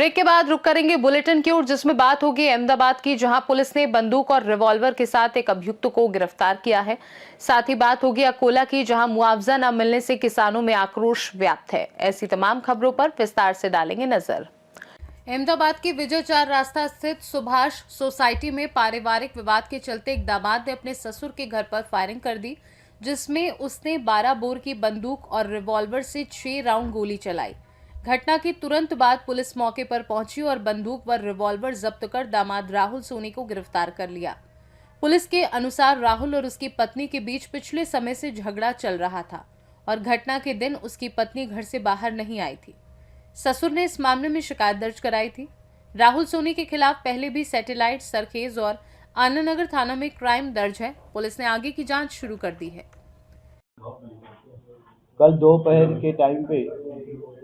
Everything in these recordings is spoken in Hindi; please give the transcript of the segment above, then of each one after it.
ब्रेक के बाद रुक करेंगे बुलेटिन की ओर, जिसमें बात होगी अहमदाबाद की, जहां पुलिस ने बंदूक और रिवॉल्वर के साथ एक अभियुक्त को गिरफ्तार किया है। साथ ही बात होगी अकोला की, जहां मुआवजा न मिलने से किसानों में आक्रोश व्याप्त है। ऐसी तमाम खबरों पर विस्तार से डालेंगे नजर। अहमदाबाद के विजय चार रास्ता स्थित सुभाष सोसाइटी में पारिवारिक विवाद के चलते एक दामाद ने अपने ससुर के घर पर फायरिंग कर दी, जिसमें उसने 12 बोर की बंदूक और रिवॉल्वर से 6 राउंड गोली चलाई। घटना के तुरंत बाद पुलिस मौके पर पहुंची और बंदूक व रिवॉल्वर जब्त कर दामाद राहुल सोनी को गिरफ्तार कर लिया। पुलिस के अनुसार राहुल और उसकी पत्नी के बीच पिछले समय से झगड़ा चल रहा था और घटना के दिन उसकी पत्नी घर से बाहर नहीं आई थी। ससुर ने इस मामले में शिकायत दर्ज कराई थी। राहुल सोनी के खिलाफ पहले भी सैटेलाइट, सरखेज और आनंद नगर थाना में क्राइम दर्ज है। पुलिस ने आगे की जांच शुरू कर दी है। कल दोपहर के टाइम पे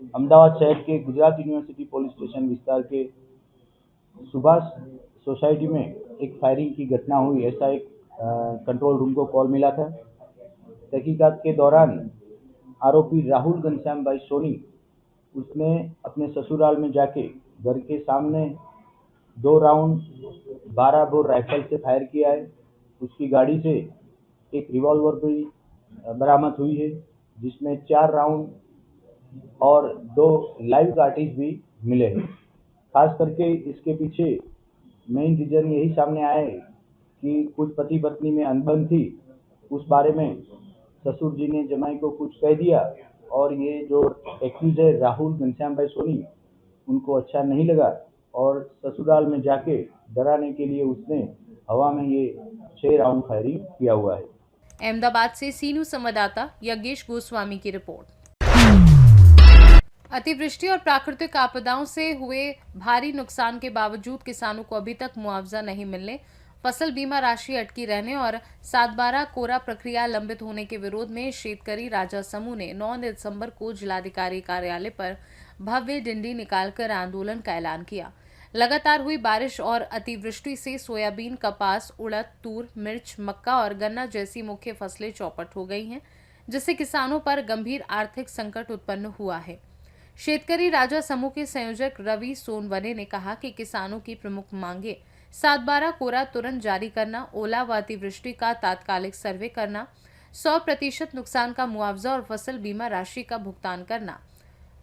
अहमदाबाद शहर के गुजरात यूनिवर्सिटी पुलिस स्टेशन विस्तार के सुभाष सोसाइटी में एक फायरिंग की घटना हुई, ऐसा एक कंट्रोल रूम को कॉल मिला था। तहकीकात के दौरान आरोपी राहुल घनश्याम भाई सोनी, उसने अपने ससुराल में जाके घर के सामने 2 राउंड 12 बोर राइफल से फायर किया है। उसकी गाड़ी से एक रिवॉल्वर भी बरामद हुई है, जिसमें 4 राउंड और 2 लाइव कार्टिज भी मिले हैं। खास करके इसके पीछे मेन रीजन यही सामने आया है कि कुछ पति पत्नी में अनबन थी। उस बारे में ससुर जी ने जमाई को कुछ कह दिया और ये जो एक्यूज है राहुल घनश्याम भाई सोनी, उनको अच्छा नहीं लगा और ससुराल में जाके डराने के लिए उसने हवा में ये 6 राउंड फायरिंग किया हुआ है। अहमदाबाद से सीनू संवाददाता यज्ञेश गोस्वामी की रिपोर्ट। अतिवृष्टि और प्राकृतिक आपदाओं से हुए भारी नुकसान के बावजूद किसानों को अभी तक मुआवजा नहीं मिलने, फसल बीमा राशि अटकी रहने और 7/12 कोरा प्रक्रिया लंबित होने के विरोध में शेतकरी राजा समूह ने 9 दिसंबर को जिलाधिकारी कार्यालय पर भव्य डिंडी निकालकर आंदोलन का ऐलान किया। लगातार हुई बारिश और अतिवृष्टि से सोयाबीन, कपास, उड़द, तूर, मिर्च, मक्का और गन्ना जैसी मुख्य फसलें चौपट हो गई हैं, जिससे किसानों पर गंभीर आर्थिक संकट उत्पन्न हुआ है। शेतकरी राजा समूह के संयोजक रवि सोनवने ने कहा कि किसानों की प्रमुख मांगे 7/12 कोरा तुरंत जारी करना, ओला व अतिवृष्टि का तात्कालिक सर्वे करना, 100% नुकसान का मुआवजा और फसल बीमा राशि का भुगतान करना,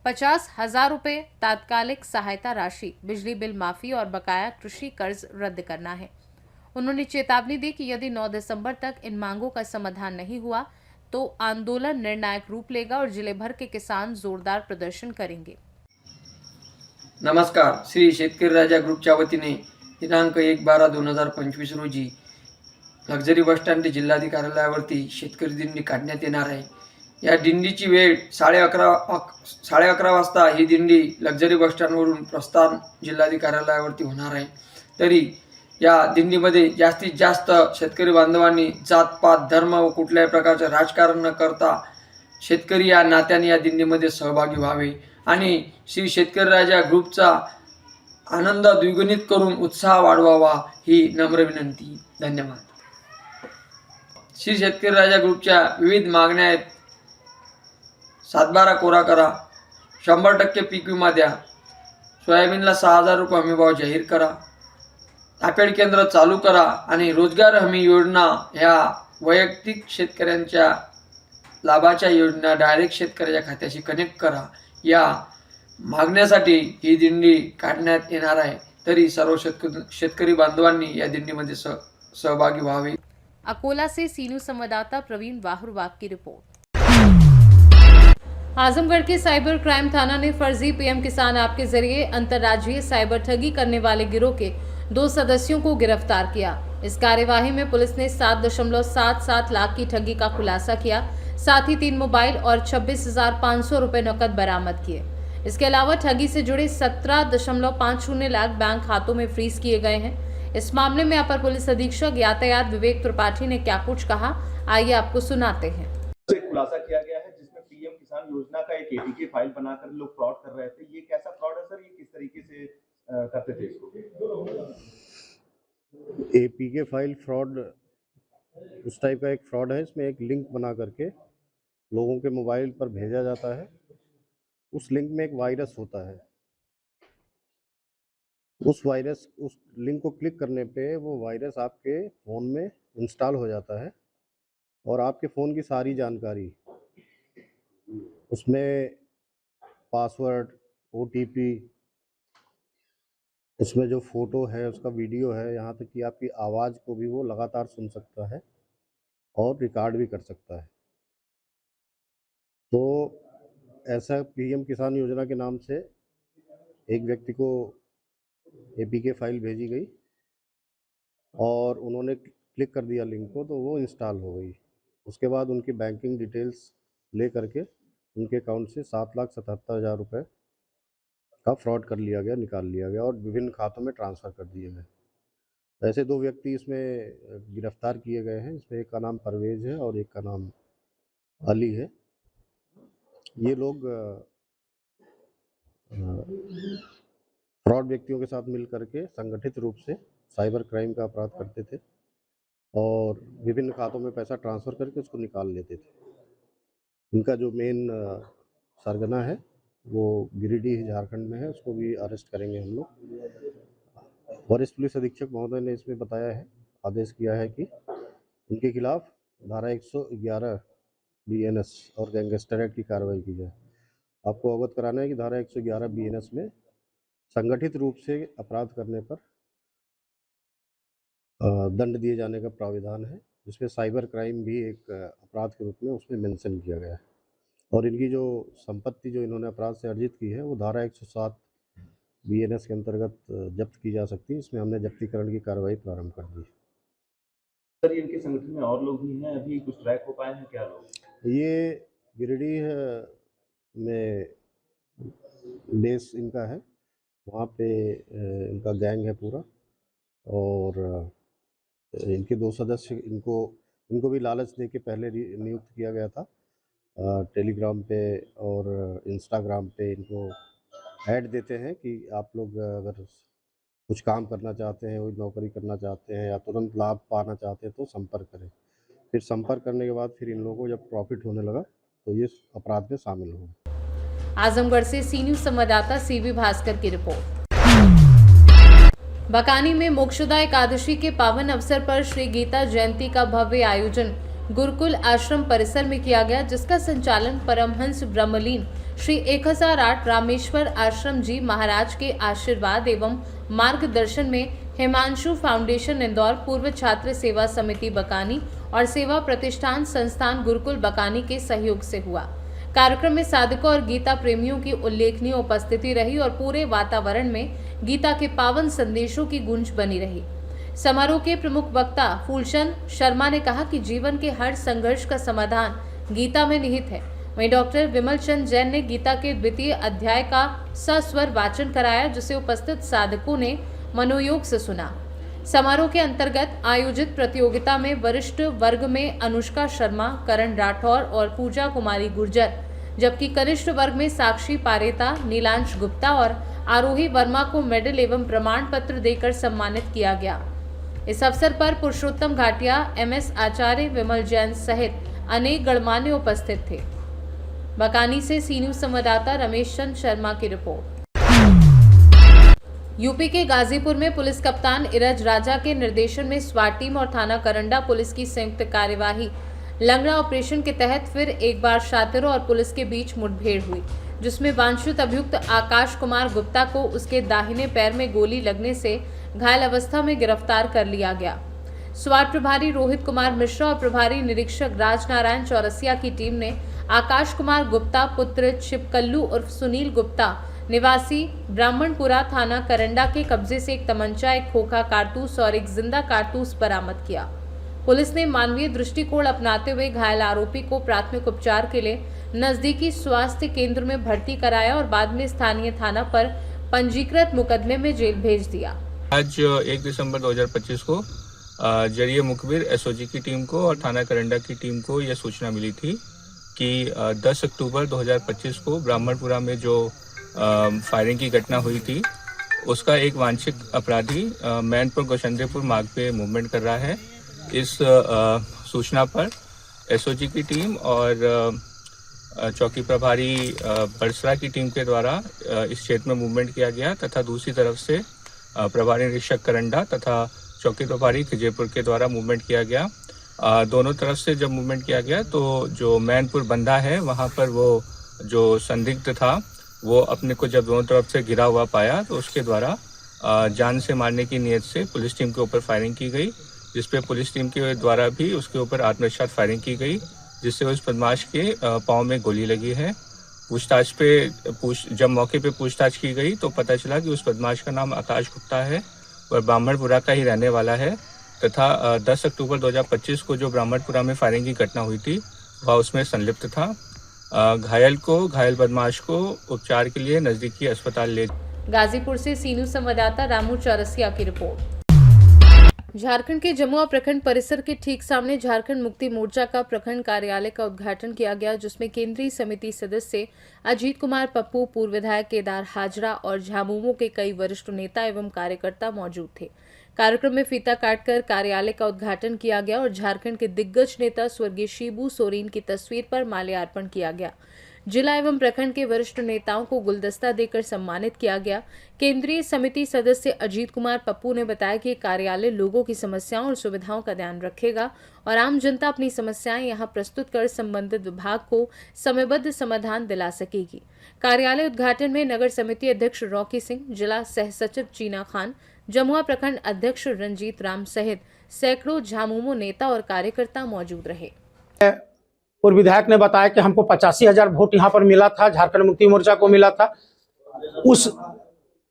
50,000 रुपए तात्कालिक सहायता राशि, बिजली बिल माफी और बकाया कृषि कर्ज रद्द करना है। उन्होंने चेतावनी दी कि यदि 9 दिसंबर तक इन मांगों का समाधान नहीं हुआ तो आंदोलन निर्णायक रूप लेगा और जिले भर के किसान जोरदार प्रदर्शन करेंगे। नमस्कार। श्री शेतकरी राजा ग्रुपच्या वतीने दिनांक 1/12/2025 रोजी लक्झरी बस स्टँड ते जिल्हाधिकाऱ्यालयावरती शेतकरी दिंडी काढण्यात येणार आहे। या दिंडीची वेळ 11:30 वाजता ही दिंडी लक्झरी बस स्टँडवरून प्रस्थान जिल्हाधिकाऱ्यालयावरती होणार आहे। तरी या दिंडीमध्ये जास्तीत जास्त शेतकरी बांधवांनी जात-पात, धर्म व कुठल्याही प्रकारचे राजकारण न करता शेतकरी या नात्याने या दिंडीमध्ये सहभागी व्हावे आणि श्री शेतकरी राजा ग्रुपचा आनंद द्विगुणित करून उत्साह वाढवावा ही नम्र विनंती। धन्यवाद। श्री शेतकरी राजा ग्रुपच्या विविध मागण्या आहेत। 7/12 कोरा करा, 100% पीक विमा द्या, सोयाबीनला 6,000 रुपये हमीभाव जाहीर करा, तापेड केंद्र चालू करा आणि रोजगार हमी योजना ह्या वैयक्तिक शेतकऱ्यांच्या लाभाच्या योजना डायरेक्ट शेतकऱ्याच्या खात्याशी कनेक्ट करा। या मागण्यासाठी ही दिंडी काढण्यात येणार आहे। तरी सर्व शेतकरी बांधवांनी या दिंडीमध्ये सहभागी व्हावे। अकोला से सीनू संवाददाता प्रवीण वाहुरवाग की रिपोर्ट। आजमगढ़ के साइबर क्राइम थाना ने फर्जी पीएम किसान ऐप के जरिए अंतर्राज्यीय साइबर ठगी करने वाले गिरोह के 2 सदस्यों को गिरफ्तार किया। इस कार्यवाही में पुलिस ने 7.77 लाख की ठगी का खुलासा किया। साथ ही 3 मोबाइल और 26,500 रुपए नकद बरामद किए। इसके अलावा ठगी से जुड़े 17.50 लाख बैंक खातों में फ्रीज किए गए हैं। इस मामले में अपर पुलिस अधीक्षक यातायात विवेक त्रिपाठी ने क्या कुछ कहा, आइए आपको सुनाते हैं। खुलासा किया गया है जिसमें पीएम किसान योजना का एक एपीके फाइल बनाकर लोग फ्रॉड कर रहे थे। ये कैसा फ्रॉड है सर? ये किस तरीके से करते थे इसको? एपीके फाइल फ्रॉड उस टाइप का एक फ्रॉड है। इसमें एक लिंक बना करके लोगों के मोबाइल पर भेजा जाता है। उस लिंक में एक वायरस होता है। उस लिंक को क्लिक करने पे वो वायरस आपके फ़ोन में इंस्टॉल हो जाता है और आपके फ़ोन की सारी जानकारी, उसमें पासवर्ड, ओटीपी, उसमें जो फ़ोटो है, उसका वीडियो है, यहाँ तक कि आपकी आवाज़ को भी वो लगातार सुन सकता है और रिकॉर्ड भी कर सकता है। तो ऐसा पीएम किसान योजना के नाम से एक व्यक्ति को एपीके फाइल भेजी गई और उन्होंने क्लिक कर दिया लिंक को, तो वो इंस्टॉल हो गई। उसके बाद उनकी बैंकिंग डिटेल्स ले करके उनके अकाउंट से 7,77,000 रुपये का फ्रॉड कर लिया गया, निकाल लिया गया और विभिन्न खातों में ट्रांसफ़र कर दिए गए। ऐसे 2 व्यक्ति इसमें गिरफ्तार किए गए हैं। इसमें एक का नाम परवेज़ है और एक का नाम अली है। ये लोग फ्रॉड व्यक्तियों के साथ मिल करके संगठित रूप से साइबर क्राइम का अपराध करते थे और विभिन्न खातों में पैसा ट्रांसफ़र करके उसको निकाल लेते थे। इनका जो मेन सरगना है वो गिरिडीह झारखंड में है, उसको भी अरेस्ट करेंगे हम लोग। वरिष्ठ पुलिस अधीक्षक महोदय ने इसमें बताया है, आदेश किया है कि इनके खिलाफ धारा 111 बीएनएस और गैंगस्टर एक्ट की कार्रवाई की जाए। आपको अवगत कराना है कि धारा 111 बीएनएस में संगठित रूप से अपराध करने पर दंड दिए जाने का प्राविधान है, जिसमें साइबर क्राइम भी एक अपराध के रूप में उसमें मेंशन किया गया है। और इनकी जो संपत्ति जो इन्होंने अपराध से अर्जित की है वो धारा 107 बीएनएस के अंतर्गत जब्त की जा सकती है। इसमें हमने जब्तीकरण की कार्रवाई प्रारंभ कर दी। सर ये इनके संगठन में और लोग भी हैं, अभी कुछ ट्रैक हो पाए हैं क्या लोग? ये गिरिडीह में बेस इनका है, वहाँ पे इनका गैंग है पूरा और इनके 2 सदस्य इनको भी लालच दे के पहले नियुक्त किया गया था। टेलीग्राम पे और इंस्टाग्राम पे इनको ऐड देते हैं कि आप लोग अगर कुछ काम करना चाहते हैं, कोई नौकरी करना चाहते हैं या तुरंत लाभ पाना चाहते हैं तो संपर्क करें। फिर संपर्क करने के बाद फिर इन लोगों को जब प्रॉफिट होने लगा तो ये अपराध में शामिल हो गए। आजमगढ़ से सी न्यूज संवाददाता सीबी भास्कर की रिपोर्ट। बकानी में मोक्षदा एकादशी के पावन अवसर पर श्री गीता जयंती का भव्य आयोजन गुरुकुल आश्रम परिसर में किया गया, जिसका संचालन परमहंस ब्रह्मलीन श्री 1008 रामेश्वर आश्रम जी महाराज के आशीर्वाद एवं मार्गदर्शन में हिमांशु फाउंडेशन इंदौर, पूर्व छात्र सेवा समिति बकानी और सेवा प्रतिष्ठान संस्थान गुरुकुल बकानी के सहयोग से हुआ। कार्यक्रम में साधकों और गीता प्रेमियों की उल्लेखनीय उपस्थिति रही और पूरे वातावरण में गीता के पावन संदेशों की गूंज बनी रही। समारोह के प्रमुख वक्ता फूलचंद शर्मा ने कहा कि जीवन के हर संघर्ष का समाधान गीता में निहित है। वहीं डॉक्टर विमल चंद जैन ने गीता के 2वें अध्याय का सस्वर वाचन कराया, जिसे उपस्थित साधकों ने मनोयोग से सुना। समारोह के अंतर्गत आयोजित प्रतियोगिता में वरिष्ठ वर्ग में अनुष्का शर्मा, करण राठौर और पूजा कुमारी गुर्जर, जबकि कनिष्ठ वर्ग में साक्षी पारेता, नीलांश गुप्ता और आरोही वर्मा को मेडल एवं प्रमाण पत्र देकर सम्मानित किया गया। इस अवसर पर पुरुषोत्तम घाटिया, एमएस आचार्य, विमल जैन सहित अनेक गणमान्य उपस्थित थे। बकानी से सी न्यूज संवाददाता रमेश चंद शर्मा की रिपोर्ट। यूपी के गाजीपुर में पुलिस कप्तान इरज राजा के निर्देशन में स्वाट टीम और थाना करंडा पुलिस की संयुक्त कार्यवाही लंगड़ा ऑपरेशन के तहत फिर एक बार छात्रों और पुलिस के बीच मुठभेड़ हुई, जिसमें वांछित अभियुक्त आकाश कुमार गुप्ता को उसके दाहिने पैर में गोली लगने से घायल अवस्था में गिरफ्तार कर लिया गया। स्वाट प्रभारी रोहित कुमार मिश्रा और प्रभारी निरीक्षक राजनारायण चौरसिया की टीम ने आकाश कुमार गुप्ता पुत्र छिपकल्लू उर्फ सुनील गुप्ता निवासी ब्राह्मणपुरा थाना करंडा के कब्जे से एक तमंचा, एक खोखा कारतूस और एक जिंदा कारतूस बरामद किया। पुलिस ने मानवीय दृष्टिकोण अपनाते हुए घायल आरोपी को प्राथमिक उपचार के लिए नजदीकी स्वास्थ्य केंद्र में भर्ती कराया और बाद में स्थानीय थाना पर पंजीकृत मुकदमे में जेल भेज दिया। आज 1 दिसंबर 2025 को जरिए मुखबिर एसओजी की टीम को और थाना करंडा की टीम को यह सूचना मिली थी कि 10 अक्टूबर 2025 को ब्राह्मणपुरा में जो फायरिंग की घटना हुई थी, उसका एक वांछित अपराधी मैनपुर गोशंदेपुर मार्ग पे मूवमेंट कर रहा है। इस सूचना पर एसओजी की टीम और चौकी प्रभारी बरसरा की टीम के द्वारा इस क्षेत्र में मूवमेंट किया गया तथा दूसरी तरफ से प्रभारी निरीक्षक करंडा तथा चौकी प्रभारी खिजेपुर के द्वारा मूवमेंट किया गया। दोनों तरफ से जब मूवमेंट किया गया तो जो मैनपुर बंधा है वहाँ पर वो जो संदिग्ध था वो अपने को जब दोनों तरफ से घिरा हुआ पाया तो उसके द्वारा जान से मारने की नीयत से पुलिस टीम के ऊपर फायरिंग की गई, जिसपे पुलिस टीम के द्वारा भी उसके ऊपर आत्मरक्षा फायरिंग की गई, जिससे उस बदमाश के पाँव में गोली लगी है। पूछताछ पे जब मौके पे पूछताछ की गई तो पता चला कि उस बदमाश का नाम आकाश गुप्ता है और ब्राह्मणपुरा का ही रहने वाला है तथा 10 अक्टूबर 2025 को जो ब्राह्मणपुरा में फायरिंग की घटना हुई थी वह उसमें संलिप्त था। घायल बदमाश को उपचार के लिए नजदीकी अस्पताल ले। गाजीपुर से सीनू संवाददाता रामू चौरसिया की रिपोर्ट। झारखंड के जमुआ प्रखंड परिसर के ठीक सामने झारखंड मुक्ति मोर्चा का प्रखंड कार्यालय का उद्घाटन किया गया, जिसमें केंद्रीय समिति सदस्य अजीत कुमार पप्पू, पूर्व विधायक केदार हाजरा और झामुमो के कई वरिष्ठ नेता एवं कार्यकर्ता मौजूद थे। कार्यक्रम में फीता काटकर कार्यालय का उद्घाटन किया गया और झारखंड के दिग्गज नेता स्वर्गीय शिबू सोरेन की तस्वीर पर माल्यार्पण किया गया। जिला एवं प्रखंड के वरिष्ठ नेताओं को गुलदस्ता देकर सम्मानित किया गया। केंद्रीय समिति सदस्य अजीत कुमार पप्पू ने बताया कि कार्यालय लोगों की समस्याओं और सुविधाओं का ध्यान रखेगा और आम जनता अपनी समस्याएं यहां प्रस्तुत कर संबंधित विभाग को समयबद्ध समाधान दिला सकेगी। कार्यालय उद्घाटन में नगर समिति अध्यक्ष रॉकी सिंह, जिला सह सचिव चीना खान, जमुआ प्रखंड अध्यक्ष रंजीत राम सहित सैकड़ों झामुमो नेता और कार्यकर्ता मौजूद रहे। पूर्व विधायक ने बताया कि हमको 85,000 वोट यहाँ पर मिला था, झारखंड मुक्ति मोर्चा को मिला था। उस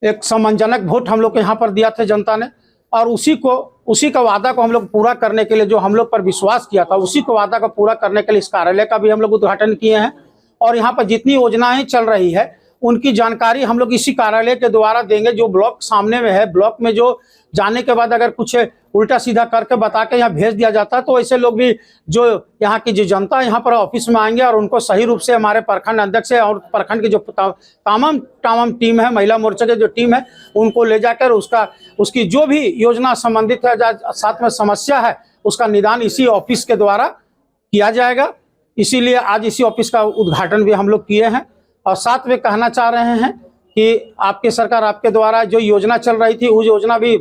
एक सम्मानजनक वोट हम लोग को यहाँ पर दिया था जनता ने और उसी का वादा को हम लोग पूरा करने के लिए जो हम लोग पर विश्वास किया था, उसी को वादा को पूरा करने के लिए इस कार्यालय का भी हम लोग उद्घाटन किए हैं और यहाँ पर जितनी योजनाएं चल रही है उनकी जानकारी हम लोग इसी कार्यालय के द्वारा देंगे। जो ब्लॉक सामने में है, ब्लॉक में जो जाने के बाद अगर कुछ उल्टा सीधा करके बता के यहाँ भेज दिया जाता है तो ऐसे लोग भी जो यहाँ की जो जनता यहाँ पर ऑफिस में आएंगे और उनको सही रूप से हमारे प्रखंड अध्यक्ष और प्रखंड की जो तमाम टीम है, महिला मोर्चा की जो टीम है, उनको ले जाकर उसकी जो भी योजना संबंधित है, साथ में समस्या है, उसका निदान इसी ऑफिस के द्वारा किया जाएगा। इसीलिए आज इसी ऑफिस का उद्घाटन भी हम लोग किए हैं और साथ में कहना चाह रहे हैं कि आपकी सरकार आपके द्वारा जो योजना चल रही थी, वो योजना भी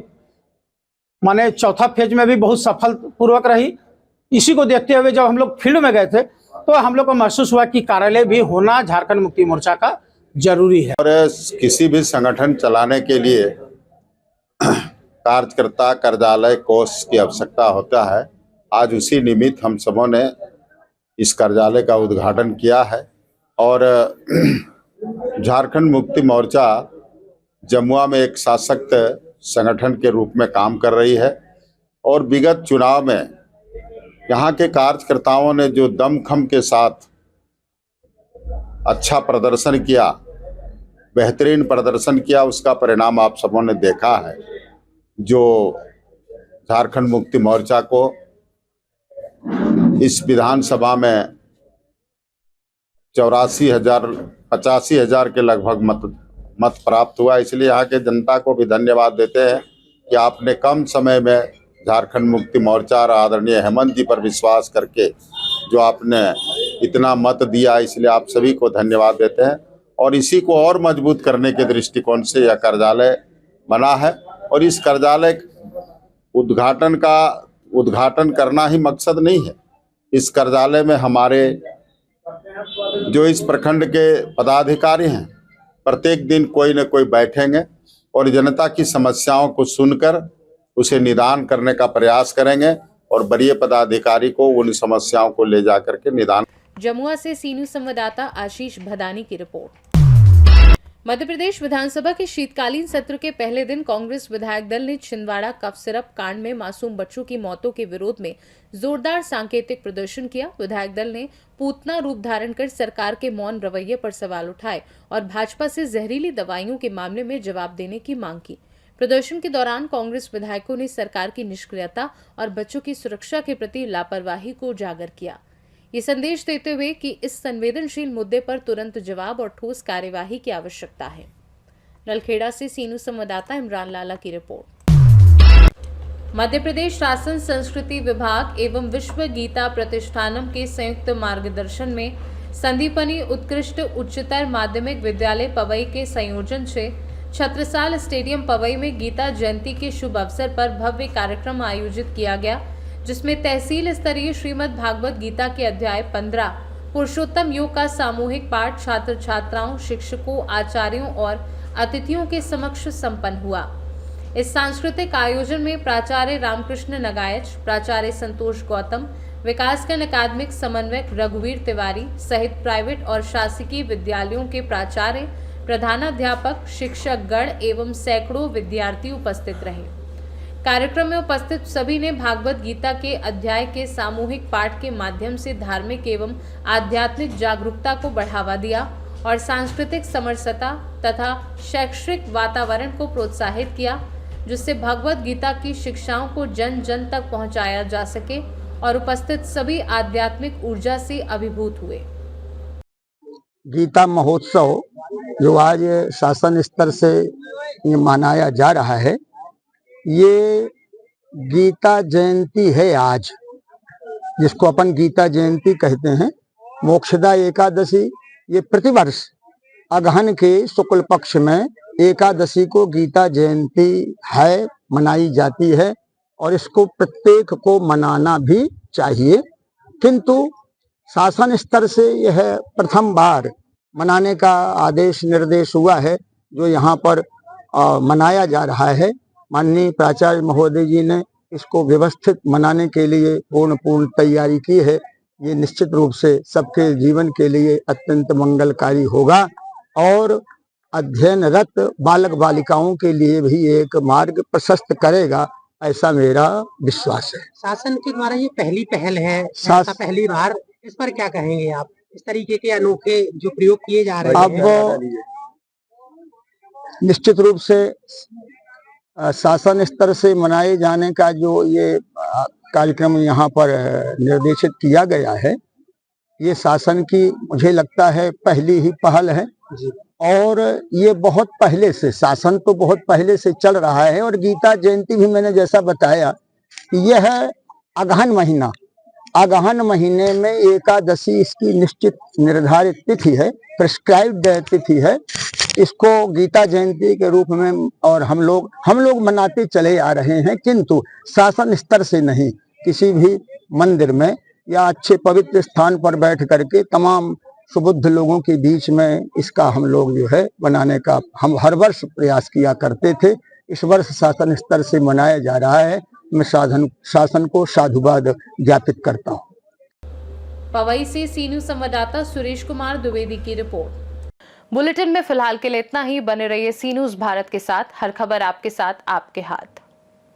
माने चौथा फेज में भी बहुत सफल पूर्वक रही। इसी को देखते हुए जब हम लोग फील्ड में गए थे तो हम लोग को महसूस हुआ कि कार्यालय भी होना झारखंड मुक्ति मोर्चा का जरूरी है। और किसी भी संगठन चलाने के लिए कार्यकर्ता कार्यालय कोष की आवश्यकता होता है। आज उसी निमित्त हम सबों ने इस कार्यालय का उद्घाटन किया है और झारखंड मुक्ति मोर्चा जमुआ में एक सशक्त संगठन के रूप में काम कर रही है और विगत चुनाव में यहाँ के कार्यकर्ताओं ने जो दमखम के साथ अच्छा प्रदर्शन किया, बेहतरीन प्रदर्शन किया, उसका परिणाम आप सबों ने देखा है। जो झारखंड मुक्ति मोर्चा को इस विधानसभा में 85,000 के लगभग मत प्राप्त हुआ। इसलिए यहाँ के जनता को भी धन्यवाद देते हैं कि आपने कम समय में झारखंड मुक्ति मोर्चा और आदरणीय हेमंत जी पर विश्वास करके जो आपने इतना मत दिया, इसलिए आप सभी को धन्यवाद देते हैं। और इसी को और मजबूत करने के दृष्टिकोण से यह कार्यालय बना है और इस कार्यालय उद्घाटन करना ही मकसद नहीं है। इस कार्यालय में हमारे जो इस प्रखंड के पदाधिकारी हैं, प्रत्येक दिन कोई न कोई बैठेंगे और जनता की समस्याओं को सुनकर उसे निदान करने का प्रयास करेंगे और वरीय पदाधिकारी को उन समस्याओं को ले जाकर के निदान। जमुआ से सीनू संवाददाता आशीष भदानी की रिपोर्ट। मध्य प्रदेश विधानसभा के शीतकालीन सत्र के पहले दिन कांग्रेस विधायक दल ने छिंदवाड़ा कफ सिरप कांड में मासूम बच्चों की मौतों के विरोध में जोरदार सांकेतिक प्रदर्शन किया। विधायक दल ने पूतना रूप धारण कर सरकार के मौन रवैये पर सवाल उठाए और भाजपा से जहरीली दवाइयों के मामले में जवाब देने की मांग की। प्रदर्शन के दौरान कांग्रेस विधायकों ने सरकार की निष्क्रियता और बच्चों की सुरक्षा के प्रति लापरवाही को उजागर किया। ये संदेश देते हुए कि इस संवेदनशील मुद्दे पर तुरंत जवाब और ठोस कार्यवाही की आवश्यकता है। नलखेड़ा से सीनू संवाददाता इमरान लाला की रिपोर्ट। मध्य प्रदेश शासन संस्कृति विभाग एवं विश्व गीता प्रतिष्ठानम के संयुक्त मार्गदर्शन में संदीपनी उत्कृष्ट उच्चतर माध्यमिक विद्यालय पवई के संयोजन से छत्रसाल स्टेडियम पवई में गीता जयंती के शुभ अवसर पर भव्य कार्यक्रम आयोजित किया गया, जिसमें तहसील स्तरीय श्रीमद् भागवत गीता के अध्याय 15 पुरुषोत्तम योग का सामूहिक पाठ छात्र छात्राओं, शिक्षकों, आचार्यों और अतिथियों के समक्ष संपन्न हुआ। इस सांस्कृतिक आयोजन में प्राचार्य रामकृष्ण नगायच, प्राचार्य संतोष गौतम, विकासखंड अकादमिक समन्वयक रघुवीर तिवारी सहित प्राइवेट और शासकीय विद्यालयों के प्राचार्य, प्रधानाध्यापक, शिक्षकगण एवं सैकड़ों विद्यार्थी उपस्थित रहे। कार्यक्रम में उपस्थित सभी ने भागवत गीता के अध्याय के सामूहिक पाठ के माध्यम से धार्मिक एवं आध्यात्मिक जागरूकता को बढ़ावा दिया और सांस्कृतिक समरसता तथा शैक्षणिक वातावरण को प्रोत्साहित किया, जिससे भगवत गीता की शिक्षाओं को जन जन तक पहुंचाया जा सके और उपस्थित सभी आध्यात्मिक ऊर्जा से अभिभूत हुए। गीता महोत्सव जो आज शासन स्तर से ये मनाया जा रहा है, ये गीता जयंती है आज, जिसको अपन गीता जयंती कहते हैं। मोक्षदा एकादशी ये प्रतिवर्ष अगहन के शुक्ल पक्ष में एकादशी को गीता जयंती है, मनाई जाती है और इसको प्रत्येक को मनाना भी चाहिए। किंतु शासन स्तर से यह प्रथम बार मनाने का आदेश निर्देश हुआ है, जो यहाँ पर मनाया जा रहा है। माननीय प्राचार्य महोदय जी ने इसको व्यवस्थित मनाने के लिए पूर्ण तैयारी की है। ये निश्चित रूप से सबके जीवन के लिए अत्यंत मंगलकारी होगा और अध्ययनरत बालक बालिकाओं के लिए भी एक मार्ग प्रशस्त करेगा, ऐसा मेरा विश्वास है। शासन के द्वारा ये पहली पहल है, ऐसा पहली बार, इस पर क्या कहेंगे आप? इस तरीके के अनोखे जो प्रयोग किए जा रहे हैं। अब निश्चित रूप से शासन स्तर से मनाए जाने का जो ये कार्यक्रम यहाँ पर निर्देशित किया गया है, ये शासन की मुझे लगता है पहली ही पहल है और ये बहुत पहले से, शासन तो बहुत पहले से चल रहा है। और गीता जयंती भी मैंने जैसा बताया, यह अगहन महीने में एकादशी इसकी निश्चित निर्धारित तिथि है, प्रिस्क्राइब्ड तिथि है। इसको गीता जयंती के रूप में और हम लोग मनाते चले आ रहे हैं, किंतु शासन स्तर से नहीं, किसी भी मंदिर में या अच्छे पवित्र स्थान पर बैठ करके तमाम सुबुद्ध लोगों के बीच में इसका हम लोग जो है बनाने का हम हर वर्ष प्रयास किया करते थे। इस वर्ष शासन स्तर से मनाया जा रहा है। मैं शासन को साधुवाद ज्ञापित करता हूँ। पवई से सी न्यूज संवाददाता सुरेश कुमार द्विवेदी की रिपोर्ट। बुलेटिन में फिलहाल के लिए इतना ही। बने रहिए सी न्यूज भारत के साथ। हर खबर आपके साथ, आपके हाथ।